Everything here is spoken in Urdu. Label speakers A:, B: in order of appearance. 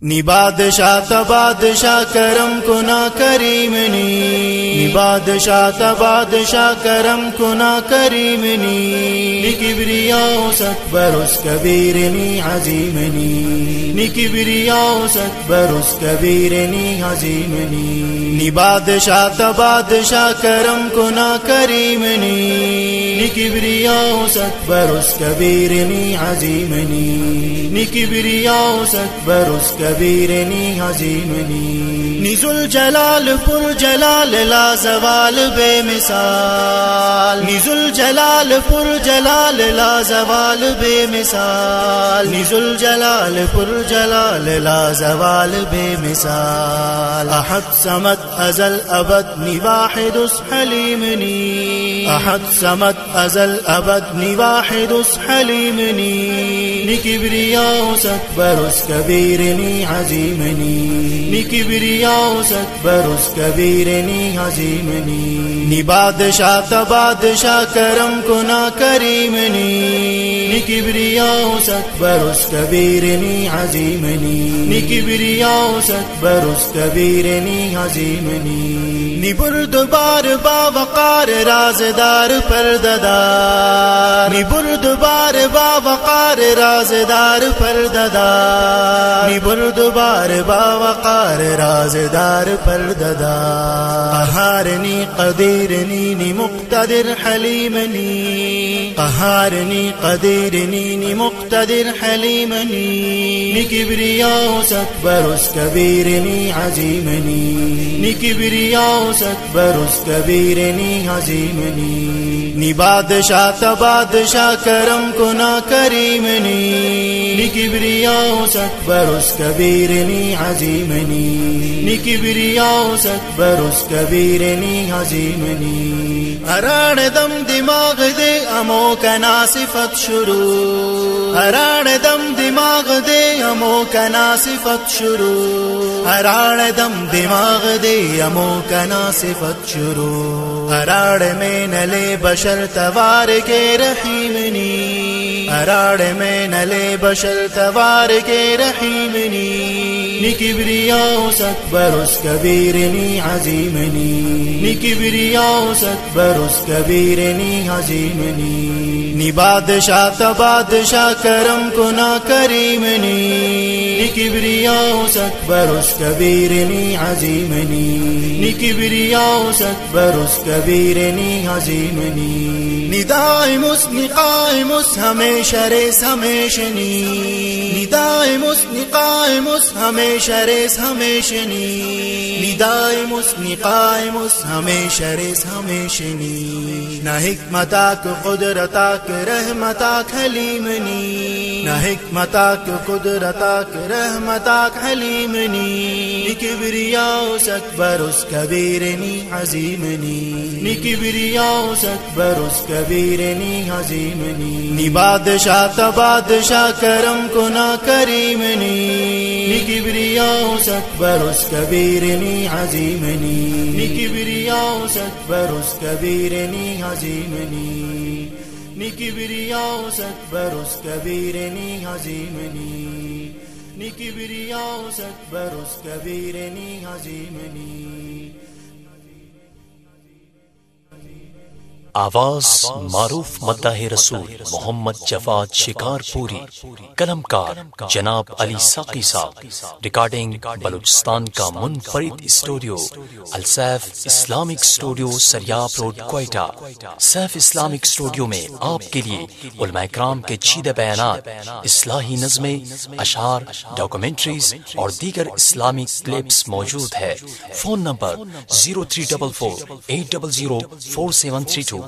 A: نی بادشاہ تا بادشاہ کرم کنا کریم نی بادشاہ تا بادشاہ کرم کنا کریم نی کبریاء اکبر اس کبیر نی عظیم نی کبریاء اکبر اس کبیر نی عظیم نی بادشاہ تا بادشاہ کرم کنا کریم نی کبریاء اکبر اس کبیر نی عظیم نی کبریاء اکبر اس کبیر نی عظیم نی ذل جلال پر جلال لا زوال بے مثال نی ذل جلال پر جلال لا زوال بے مثال نی ذل جلال پر جلال لا زوال بے مثال احد صمد ازل ابد نی واحد اس حلیم نی احد صمد ازل ابد نی واحد اس حلیم نی کبریاء اکبر اس کبیر نی عظیم نی کبریاء اکبر اس کبیر نی عظیم نی بادشاہ تا بادشاہ کرم کنا کریم نی کبریاء اکبر اس کبیر نی عظیم نی کبریاء اکبر اس کبیر نی عظیم نی بردبار با وقار رازدار پرددار نی بردبار با وقار رازدار پرددار نی بردبار با وقار رازدار پرددار قہارنی قدیرنی نی مقتدر حلیمنی قہارنی قدیرنی نی مقتدر حلیمنی نی کبریاء اکبر اس کبیر نی عظیم نی کبریاء اکبر اس کبیر نی عظیم نی بادشاہ تا بادشاہ کرم کنا کریم نی کبریاء اکبر اس کبیر نی عظیم نی کبریاء اکبر اس کبیر نی عظیم نی اراڑ دم دماغ دے امو کنا صفت شروع اراڑ دم دماغ دے امو کنا صفت شروع اراڑ دم دماغ دے امو کنا صفت شروع اراڑ میں نلے بشر توار کے رحیم نی اراڑ میں نلے بشر توار کے رحیم نی کبریاء اکبر اس کبیر نی عظیم نی کبریاء اکبر اس کبیر نی عظیم نی بادشاہ تا بادشاہ کرم کنا کریم نی کبریاء اکبر اس کبیر نی عظیم نی کبریاء اکبر اس کبیر نی عظیم نی دائم اس نی قائم اس ہمیشہ ریس ہمیشنی دائم اس نی قائم اس ہمیشہ ریس ہمیشنی دائم اس نی قائم اس ہمیشہ ریس ہمیشنی نہ حکمتاک قدرتاک رحمتاک حلیمنی نہ حکمتاک قدرتاک رحمتاک حلیمنی کبریاء اکبر اس کبیر نی عظیم نی کبریاء اکبر اس کبیر نی عظیم نی بادشاہ تا بادشاہ کرم کنا کریم نی کبریاء اکبر اس کبیر نی عظیم نی کبریاء اکبر اس کبیر نی عظیم نی کبریاء اکبر اس کبیر نی عظیم نی کبریاء اکبر اس کبیر نی عظیم نی
B: آواز معروف مداح رسول محمد جواد شکار پوری، قلمکار جناب علی ساقی صاحب، ریکارڈنگ بلوچستان کا منفرد studio Al Saif Islamic studio Sariab road Quetta. Saif Islamic studio میں آپ کے لیے علماء کرام کے چیدہ بیانات، اصلاحی نظمیں، اشعار، ڈاکومنٹریز اور دیگر اسلامک کلپس موجود ہے۔ Phone number 0344 800 4732